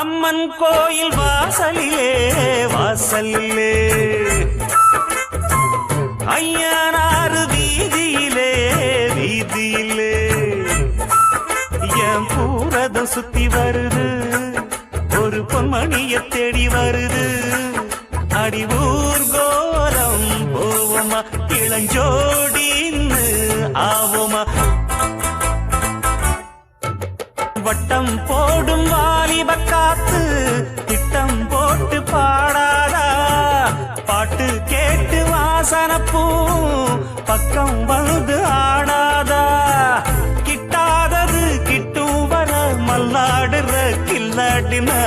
அம்மன் கோயில் வாசலிலே வாசலிலே ஐயனாறு வீதியிலே வீதியிலே என் பூரதம் சுத்தி வருது ஒரு பொன்மணிய தேடி வருது அடி ஊர்கோலம் போவோமா இளஞ்சோடின்னு ஆவோமா வட்டம் போடும் வாலிப காத்து திட்டம் போட்டு பாடாதா பாட்டு கேட்டு வாசனப்பூ பக்கம் வந்து ஆடாதா கிட்டாதது கிட்டும் வர மல்லாடுற கில்லாடினா